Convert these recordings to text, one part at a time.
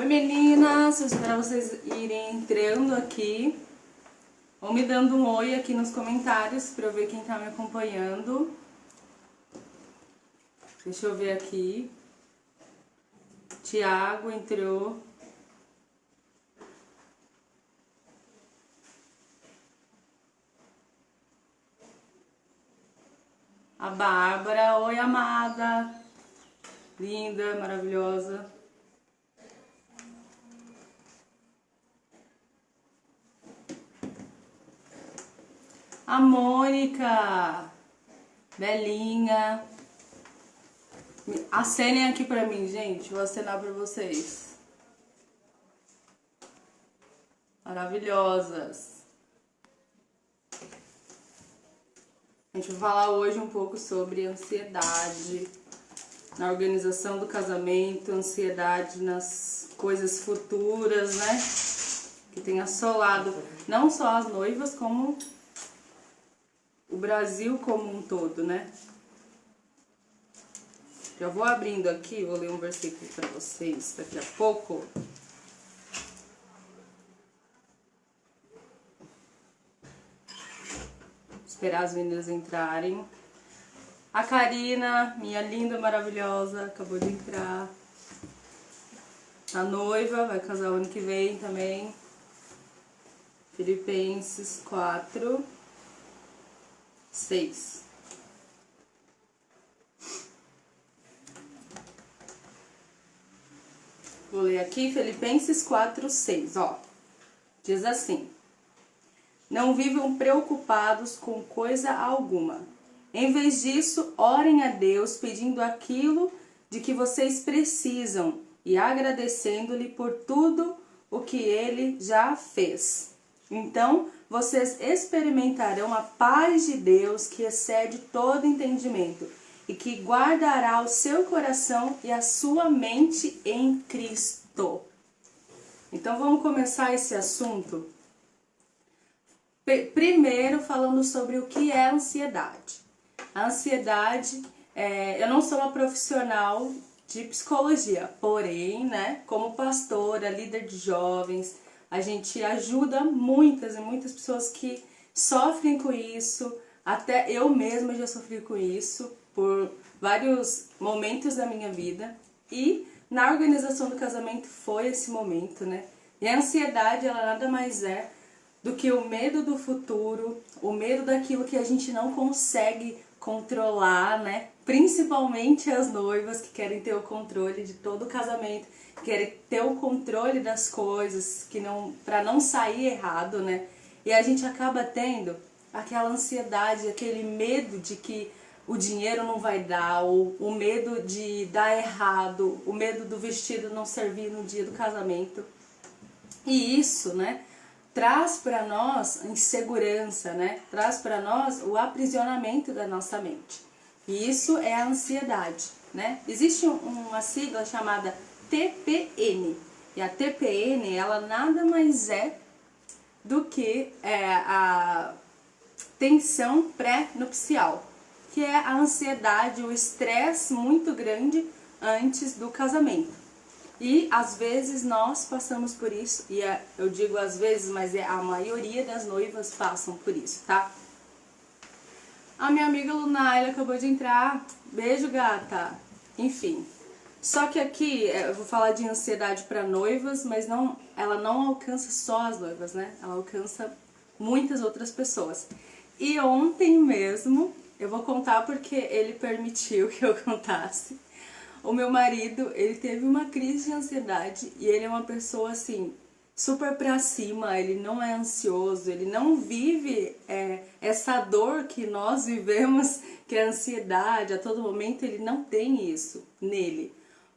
Meninas, eu espero vocês irem entrando aqui ou me dando um oi aqui nos comentários pra eu ver quem tá me acompanhando. Deixa eu ver aqui. Tiago entrou. A Bárbara, oi amada, linda, maravilhosa. A Mônica, Belinha. Acenem aqui pra mim, gente, vou acenar pra vocês. Maravilhosas. A gente vai falar hoje um pouco sobre ansiedade na organização do casamento, ansiedade nas coisas futuras, né? Que tem assolado não só as noivas, como o Brasil como um todo, né? Já vou abrindo aqui, vou ler um versículo para vocês daqui a pouco. Esperar as meninas entrarem. A Karina, minha linda, maravilhosa, acabou de entrar. A noiva vai casar o ano que vem também. Filipenses 4, 6. Vou ler aqui Filipenses 4, 6, ó. Diz assim: não vivam preocupados com coisa alguma. Em vez disso, orem a Deus pedindo aquilo de que vocês precisam e agradecendo-lhe por tudo o que Ele já fez. Então, vocês experimentarão a paz de Deus que excede todo entendimento e que guardará o seu coração e a sua mente em Cristo. Então, vamos começar esse assunto primeiro falando sobre o que é ansiedade. A ansiedade, eu não sou uma profissional de psicologia, porém, né, como pastora, líder de jovens, a gente ajuda muitas e muitas pessoas que sofrem com isso, até eu mesma já sofri com isso por vários momentos da minha vida, e na organização do casamento foi esse momento, né? E a ansiedade, ela nada mais é do que o medo do futuro, o medo daquilo que a gente não consegue controlar, né? Principalmente as noivas que querem ter o controle de todo o casamento, querem ter o controle das coisas, que não, para não sair errado, né? E a gente acaba tendo aquela ansiedade, aquele medo de que o dinheiro não vai dar, ou o medo de dar errado, o medo do vestido não servir no dia do casamento. E isso, né, traz para nós insegurança, né? Traz para nós o aprisionamento da nossa mente. E isso é a ansiedade, né? Existe uma sigla chamada TPN. E a TPN, ela nada mais é do que a tensão pré-nupcial, que é a ansiedade, o estresse muito grande antes do casamento. E às vezes nós passamos por isso, e eu digo às vezes, mas a maioria das noivas passam por isso, tá? A minha amiga Lunaila acabou de entrar, beijo gata, enfim. Só que aqui eu vou falar de ansiedade para noivas, mas ela não alcança só as noivas, né? Ela alcança muitas outras pessoas. E ontem mesmo, eu vou contar porque ele permitiu que eu contasse. O meu marido, ele teve uma crise de ansiedade e ele é uma pessoa assim, super pra cima, ele não é ansioso, ele não vive essa dor que nós vivemos, que é a ansiedade, a todo momento ele não tem isso nele.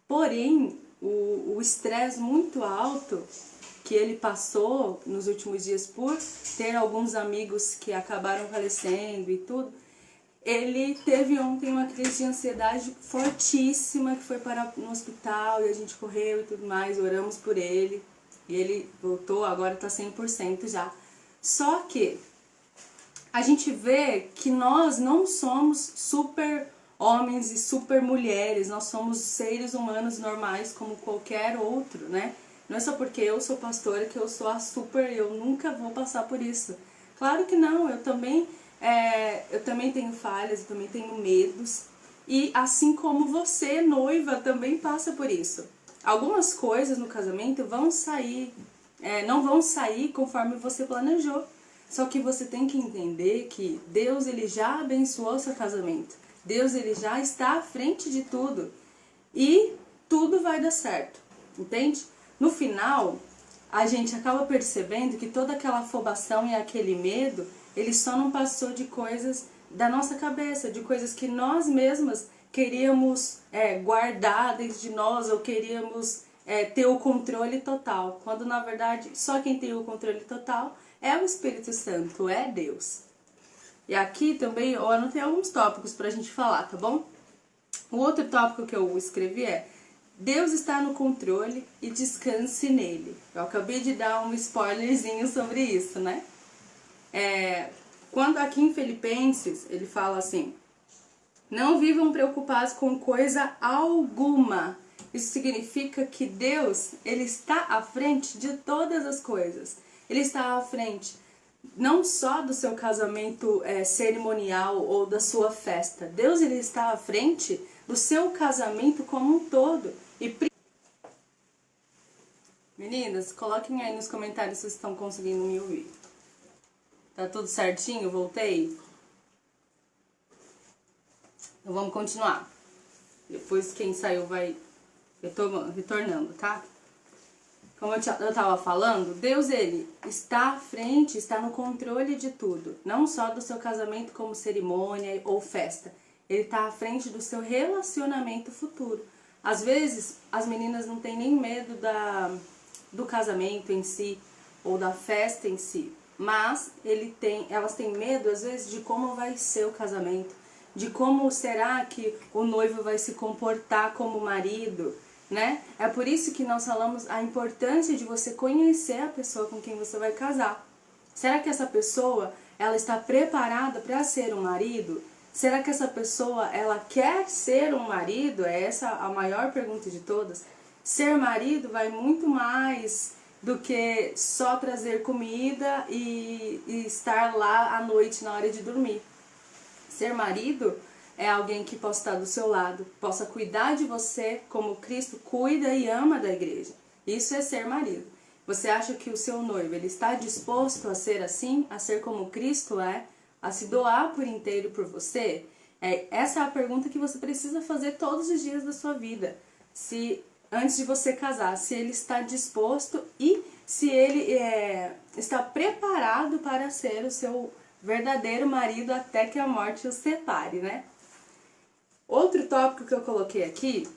Porém, o estresse muito alto que ele passou nos últimos dias por ter alguns amigos que acabaram falecendo e tudo, ele teve ontem uma crise de ansiedade fortíssima, que foi parar no hospital e a gente correu e tudo mais, oramos por ele. E ele voltou, agora tá 100% já. Só que a gente vê que nós não somos super homens e super mulheres, nós somos seres humanos normais como qualquer outro, né? Não é só porque eu sou pastora que eu sou a super, eu nunca vou passar por isso. Claro que não, eu também tenho falhas, eu também tenho medos. E assim como você, noiva, também passa por isso. Algumas coisas no casamento vão sair, não vão sair conforme você planejou. Só que você tem que entender que Deus, ele já abençoou seu casamento. Deus, ele já está à frente de tudo. E tudo vai dar certo, entende? No final, a gente acaba percebendo que toda aquela afobação e aquele medo, ele só não passou de coisas da nossa cabeça, de coisas que nós mesmas queríamos guardar dentro de nós, ou queríamos ter o controle total. Quando na verdade só quem tem o controle total é o Espírito Santo, é Deus. E aqui também eu anotei alguns tópicos pra gente falar, tá bom? O outro tópico que eu escrevi é: Deus está no controle e descanse nele. Eu acabei de dar um spoilerzinho sobre isso, né? Quando aqui em Filipenses ele fala assim: não vivam preocupados com coisa alguma. Isso significa que Deus, ele está à frente de todas as coisas. Ele está à frente não só do seu casamento cerimonial ou da sua festa. Deus, ele está à frente do seu casamento como um todo. Meninas, coloquem aí nos comentários se vocês estão conseguindo me ouvir. Tá tudo certinho? Voltei? Então vamos continuar. Depois quem saiu vai retornando, tá? Como eu tava falando, Deus, ele está à frente, está no controle de tudo. Não só do seu casamento como cerimônia ou festa. Ele está à frente do seu relacionamento futuro. Às vezes, as meninas não têm nem medo do casamento em si, ou da festa em si. Mas elas têm medo, às vezes, de como vai ser o casamento. De como será que o noivo vai se comportar como marido, né? É por isso que nós falamos a importância de você conhecer a pessoa com quem você vai casar. Será que essa pessoa, ela está preparada para ser um marido? Será que essa pessoa, ela quer ser um marido? É essa a maior pergunta de todas. Ser marido vai muito mais do que só trazer comida e estar lá à noite na hora de dormir. Ser marido é alguém que possa estar do seu lado, possa cuidar de você como Cristo cuida e ama da igreja. Isso é ser marido. Você acha que o seu noivo, ele está disposto a ser assim, a ser como Cristo é, a se doar por inteiro por você? Essa é a pergunta que você precisa fazer todos os dias da sua vida. Antes de você casar, se ele está disposto e se ele está preparado para ser o seu verdadeiro marido até que a morte os separe, né? Outro tópico que eu coloquei aqui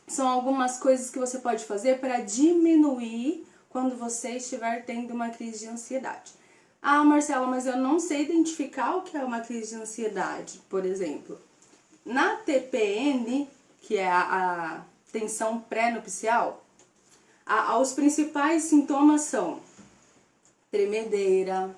são algumas coisas que você pode fazer para diminuir quando você estiver tendo uma crise de ansiedade. Ah, Marcela, mas eu não sei identificar o que é uma crise de ansiedade, por exemplo. Na TPN, que é a tensão pré-nupcial, os principais sintomas são tremedeira,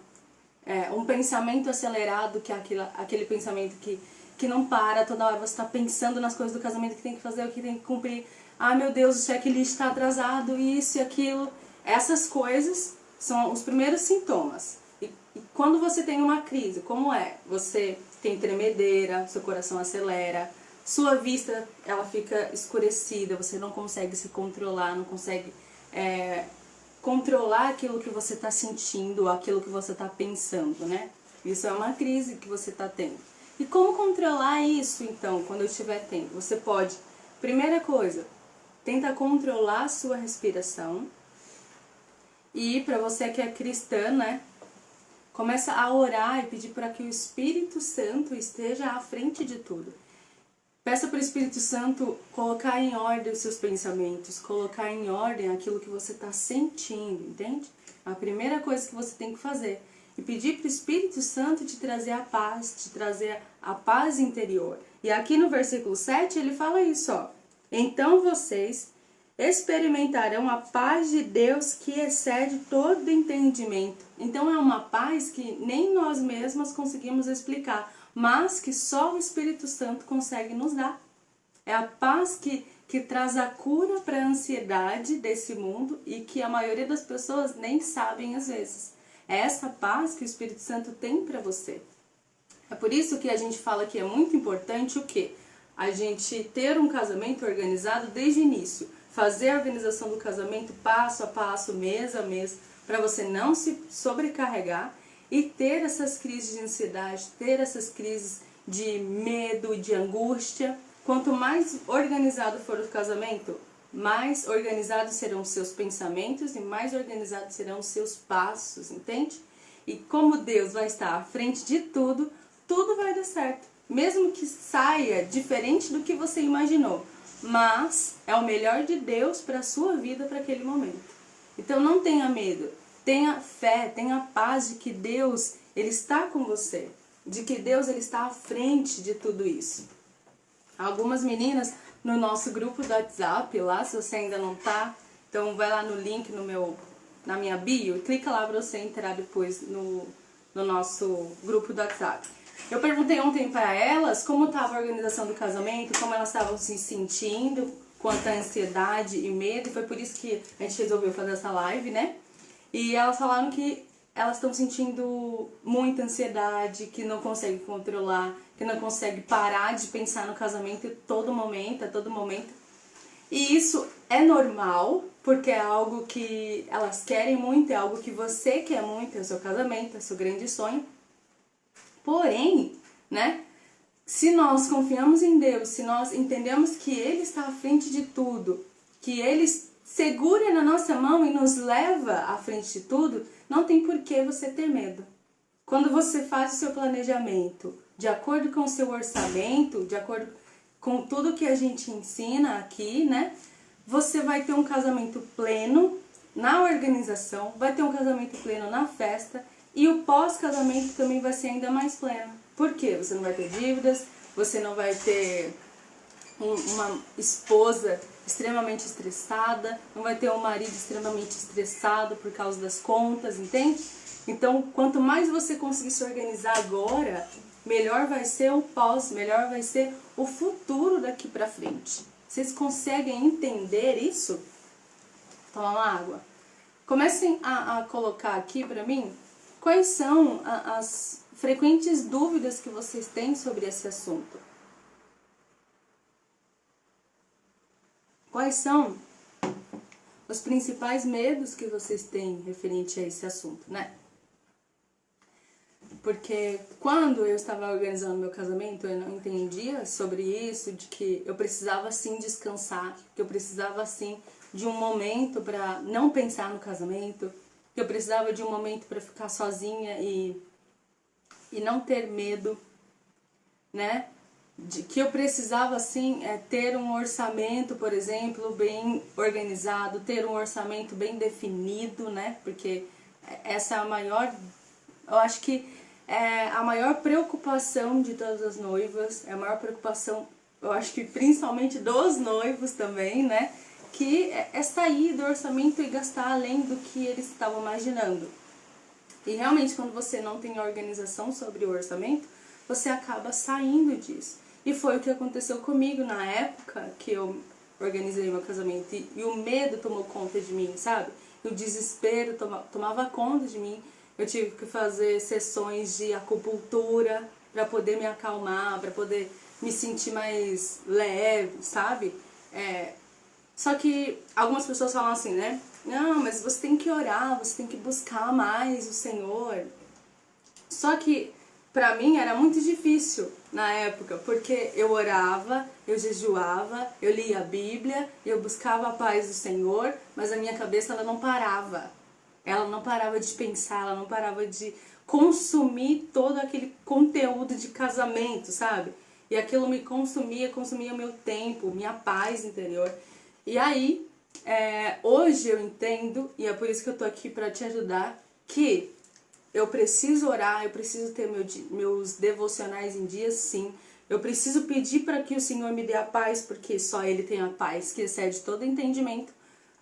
um pensamento acelerado, que é aquele pensamento que não para, toda hora você está pensando nas coisas do casamento que tem que fazer, o que tem que cumprir. Ah, meu Deus, o checklist está atrasado, isso e aquilo. Essas coisas são os primeiros sintomas. E quando você tem uma crise, como é? Você tem tremedeira, seu coração acelera, sua vista ela fica escurecida, você não consegue se controlar, não consegue controlar aquilo que você está sentindo, aquilo que você está pensando, né? Isso é uma crise que você está tendo. E como controlar isso, então, quando eu estiver tendo? Você pode, primeira coisa, tenta controlar a sua respiração. E para você que é cristã, né? Começa a orar e pedir para que o Espírito Santo esteja à frente de tudo. Peça para o Espírito Santo colocar em ordem os seus pensamentos, colocar em ordem aquilo que você está sentindo, entende? A primeira coisa que você tem que fazer. E pedir para o Espírito Santo te trazer a paz interior. E aqui no versículo 7 ele fala isso, ó. Então vocês experimentarão a paz de Deus que excede todo entendimento. Então é uma paz que nem nós mesmas conseguimos explicar, mas que só o Espírito Santo consegue nos dar. É a paz que que traz a cura para a ansiedade desse mundo e que a maioria das pessoas nem sabem às vezes. É essa paz que o Espírito Santo tem para você. É por isso que a gente fala que é muito importante o quê? A gente ter um casamento organizado desde o início. Fazer a organização do casamento passo a passo, mês a mês, para você não se sobrecarregar e ter essas crises de ansiedade, ter essas crises de medo, de angústia. Quanto mais organizado for o casamento, mais organizados serão os seus pensamentos e mais organizados serão os seus passos, entende? E como Deus vai estar à frente de tudo, tudo vai dar certo. Mesmo que saia diferente do que você imaginou, mas é o melhor de Deus para a sua vida, para aquele momento. Então não tenha medo, tenha fé, tenha paz de que Deus, Ele está com você, de que Deus, Ele está à frente de tudo isso. Algumas meninas no nosso grupo do WhatsApp, lá, se você ainda não tá, então vai lá no link na minha bio, clica lá para você entrar depois no nosso grupo do WhatsApp. Eu perguntei ontem para elas como estava a organização do casamento, como elas estavam se sentindo quanto à ansiedade e medo, e foi por isso que a gente resolveu fazer essa live, né? E elas falaram que elas estão sentindo muita ansiedade, que não conseguem controlar, que não conseguem parar de pensar no casamento a todo momento. E isso é normal, porque é algo que elas querem muito, é algo que você quer muito, é o seu casamento, é o seu grande sonho. Porém, né, se nós confiamos em Deus, se nós entendemos que Ele está à frente de tudo, que Ele segura na nossa mão e nos leva à frente de tudo, não tem por que você ter medo. Quando você faz o seu planejamento de acordo com o seu orçamento, de acordo com tudo que a gente ensina aqui, né, você vai ter um casamento pleno na organização, vai ter um casamento pleno na festa, e o pós-casamento também vai ser ainda mais pleno. Por quê? Você não vai ter dívidas, você não vai ter uma esposa extremamente estressada, não vai ter um marido extremamente estressado por causa das contas, entende? Então, quanto mais você conseguir se organizar agora, melhor vai ser o pós, melhor vai ser o futuro daqui pra frente. Vocês conseguem entender isso? Toma uma água. Comecem a colocar aqui pra mim quais são as frequentes dúvidas que vocês têm sobre esse assunto. Quais são os principais medos que vocês têm referente a esse assunto, né? Porque quando eu estava organizando meu casamento, eu não entendia sobre isso, de que eu precisava sim descansar, que eu precisava sim de um momento para não pensar no casamento, que eu precisava de um momento para ficar sozinha e não ter medo, né? De que eu precisava assim ter um orçamento, por exemplo, bem organizado, ter um orçamento bem definido, né? Porque essa é a maior, eu acho que é a maior preocupação de todas as noivas, é a maior preocupação, eu acho que principalmente dos noivos também, né? Que é sair do orçamento e gastar além do que eles estavam imaginando. E realmente, quando você não tem organização sobre o orçamento, você acaba saindo disso. E foi o que aconteceu comigo na época que eu organizei meu casamento. E o medo tomou conta de mim, sabe? E o desespero tomava conta de mim. Eu tive que fazer sessões de acupuntura para poder me acalmar, para poder me sentir mais leve, sabe? Só que algumas pessoas falam assim, né? Não, mas você tem que orar, você tem que buscar mais o Senhor. Só que pra mim era muito difícil na época, porque eu orava, eu jejuava, eu lia a Bíblia, eu buscava a paz do Senhor, mas a minha cabeça ela não parava. Ela não parava de pensar, ela não parava de consumir todo aquele conteúdo de casamento, sabe? E aquilo me consumia meu tempo, minha paz interior. E aí, hoje eu entendo, e é por isso que eu tô aqui pra te ajudar, que eu preciso orar, eu preciso ter meus devocionais em dia, sim. Eu preciso pedir para que o Senhor me dê a paz, porque só Ele tem a paz que excede todo entendimento.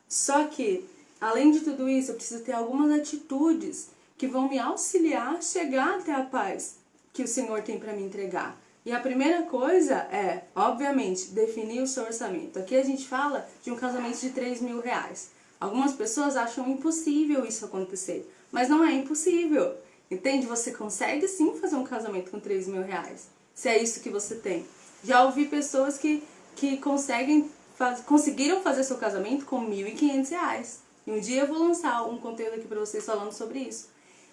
Só que, além de tudo isso, eu preciso ter algumas atitudes que vão me auxiliar a chegar até a paz que o Senhor tem para me entregar. E a primeira coisa é, obviamente, definir o seu orçamento. Aqui a gente fala de um casamento de 3 mil reais. Algumas pessoas acham impossível isso acontecer, mas não é impossível. Entende? Você consegue sim fazer um casamento com 3 mil reais, se é isso que você tem. Já ouvi pessoas que conseguiram fazer seu casamento com 1.500 reais. E um dia eu vou lançar um conteúdo aqui pra vocês falando sobre isso.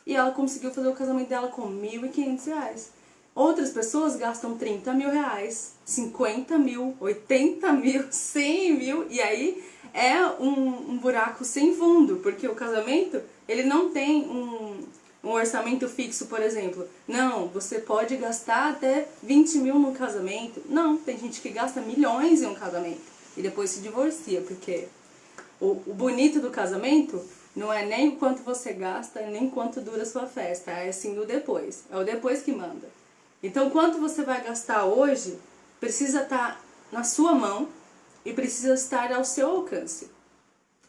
E ela conseguiu fazer o casamento dela com 1.500 reais. Outras pessoas gastam 30 mil reais, 50 mil, 80 mil, 100 mil. E aí é um buraco sem fundo, porque o casamento, ele não tem um orçamento fixo, por exemplo. Não, você pode gastar até 20 mil no casamento. Não, tem gente que gasta milhões em um casamento e depois se divorcia, porque o bonito do casamento não é nem o quanto você gasta, nem quanto dura a sua festa, é sim o depois. É o depois que manda. Então, quanto você vai gastar hoje, precisa estar na sua mão e precisa estar ao seu alcance.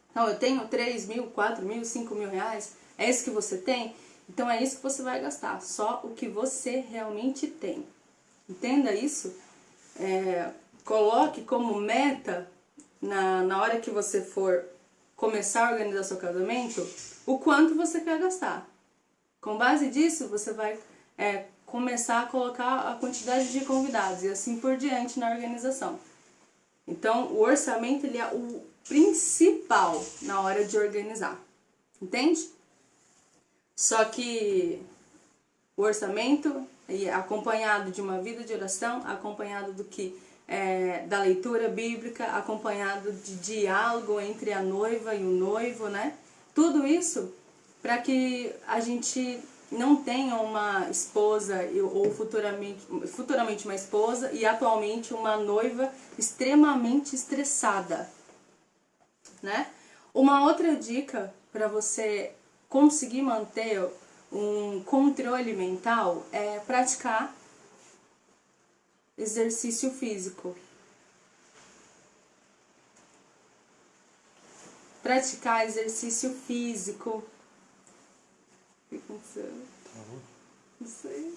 Então, eu tenho 3 mil, 4 mil, 5 mil reais, é isso que você tem? Então, é isso que você vai gastar, só o que você realmente tem. Entenda isso? Coloque como meta, na hora que você for começar a organizar seu casamento, o quanto você quer gastar. Com base disso, você vai começar a colocar a quantidade de convidados e assim por diante na organização. Então, o orçamento ele é o principal na hora de organizar, entende? Só que o orçamento é acompanhado de uma vida de oração, acompanhado da leitura bíblica, acompanhado de diálogo entre a noiva e o noivo, né? Tudo isso para que a gente não tenha uma esposa ou futuramente uma esposa e atualmente uma noiva extremamente estressada, né? Uma outra dica para você conseguir manter um controle mental é praticar exercício físico. Praticar exercício físico. O que aconteceu? Não sei.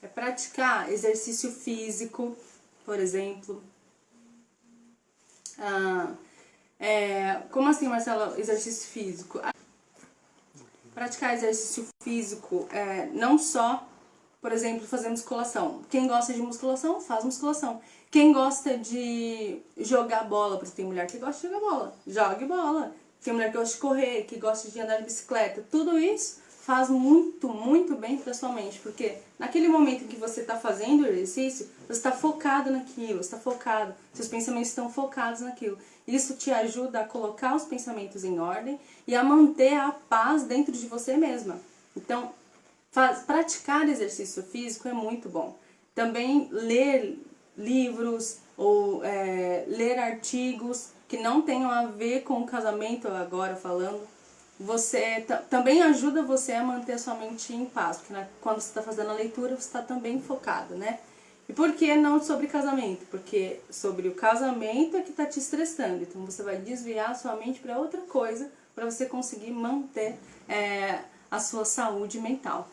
É praticar exercício físico, por exemplo. Como assim, Marcelo, exercício físico? Praticar exercício físico não só, por exemplo, fazer musculação. Quem gosta de musculação, faz musculação. Quem gosta de jogar bola, porque tem mulher que gosta de jogar bola, jogue bola. Tem mulher que gosta de correr, que gosta de andar de bicicleta. Tudo isso faz muito, muito bem para sua mente, porque naquele momento em que você está fazendo o exercício, você está focado naquilo, você está focado, seus pensamentos estão focados naquilo. Isso te ajuda a colocar os pensamentos em ordem e a manter a paz dentro de você mesma. Então, praticar exercício físico é muito bom. Também ler livros ou ler artigos que não tenham a ver com o casamento, agora falando, também ajuda você a manter a sua mente em paz, porque quando você está fazendo a leitura, você está também focado, né? E por que não sobre casamento? Porque sobre o casamento é que está te estressando, então você vai desviar a sua mente para outra coisa, para você conseguir manter a sua saúde mental.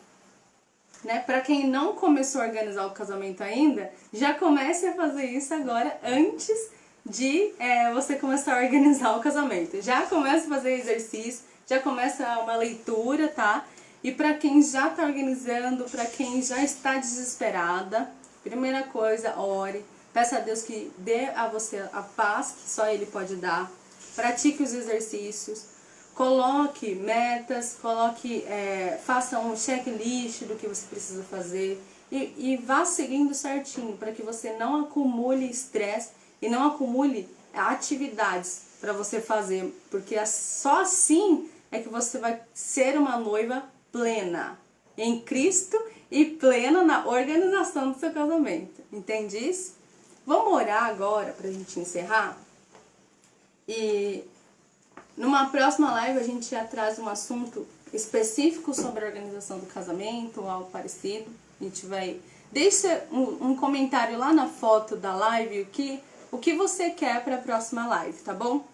Né? Para quem não começou a organizar o casamento ainda, já comece a fazer isso agora, antes de você começar a organizar o casamento. Já comece a fazer exercício, já começa uma leitura, tá? E para quem já está organizando, para quem já está desesperada, primeira coisa, ore, peça a Deus que dê a você a paz que só Ele pode dar, pratique os exercícios, coloque metas, faça um checklist do que você precisa fazer e vá seguindo certinho para que você não acumule estresse e não acumule atividades para você fazer, porque só assim é que você vai ser uma noiva plena em Cristo e plena na organização do seu casamento. Entende isso? Vamos orar agora para a gente encerrar? E numa próxima live a gente já traz um assunto específico sobre a organização do casamento ou algo parecido. A gente vai... Deixa um comentário lá na foto da live o que você quer para a próxima live, tá bom?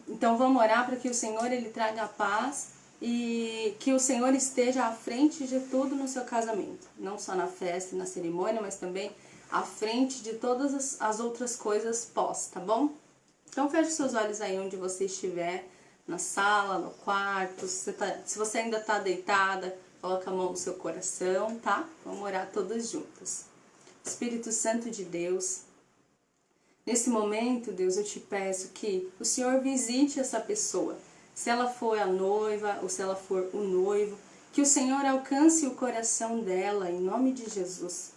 Então vamos orar para que o Senhor Ele traga a paz e que o Senhor esteja à frente de tudo no seu casamento. Não só na festa e na cerimônia, mas também à frente de todas as outras coisas pós, tá bom? Então feche seus olhos aí onde você estiver, na sala, no quarto, se você ainda tá deitada, coloca a mão no seu coração, tá? Vamos orar todas juntas. Espírito Santo de Deus, nesse momento, Deus, eu te peço que o Senhor visite essa pessoa. Se ela for a noiva ou se ela for o noivo, que o Senhor alcance o coração dela, em nome de Jesus.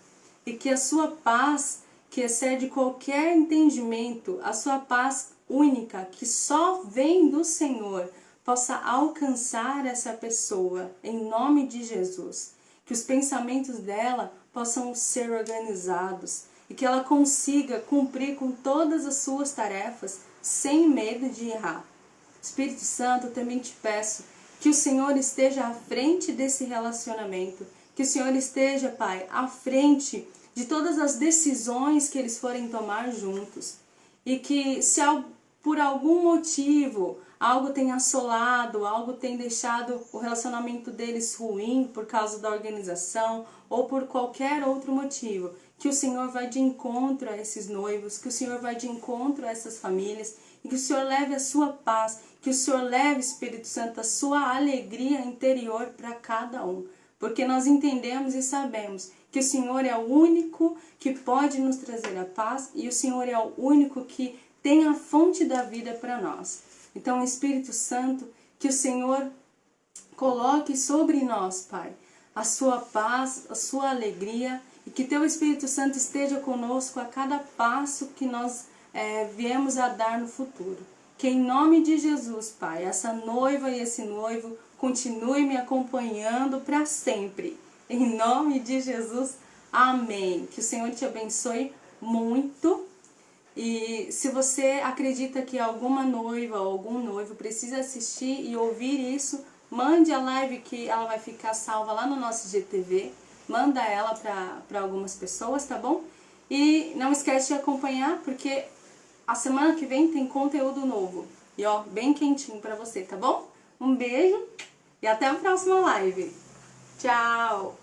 E que a sua paz, que excede qualquer entendimento, a sua paz única, que só vem do Senhor, possa alcançar essa pessoa, em nome de Jesus. Que os pensamentos dela possam ser organizados e que ela consiga cumprir com todas as suas tarefas sem medo de errar. Espírito Santo, eu também te peço que o Senhor esteja à frente desse relacionamento, que o Senhor esteja, Pai, à frente de todas as decisões que eles forem tomar juntos. E que se por algum motivo algo tem assolado, algo tem deixado o relacionamento deles ruim por causa da organização ou por qualquer outro motivo, que o Senhor vai de encontro a esses noivos, que o Senhor vai de encontro a essas famílias e que o Senhor leve a sua paz, que o Senhor leve, Espírito Santo, a sua alegria interior para cada um. Porque nós entendemos e sabemos que o Senhor é o único que pode nos trazer a paz e o Senhor é o único que tem a fonte da vida para nós. Então, Espírito Santo, que o Senhor coloque sobre nós, Pai, a sua paz, a sua alegria e que teu Espírito Santo esteja conosco a cada passo que nós viemos a dar no futuro. Que em nome de Jesus, Pai, essa noiva e esse noivo continue me acompanhando para sempre. Em nome de Jesus, amém. Que o Senhor te abençoe muito. E se você acredita que alguma noiva ou algum noivo precisa assistir e ouvir isso, mande a live que ela vai ficar salva lá no nosso GTV. Manda ela para algumas pessoas, tá bom? E não esquece de acompanhar, porque a semana que vem tem conteúdo novo. E ó, bem quentinho pra você, tá bom? Um beijo e até a próxima live. Tchau!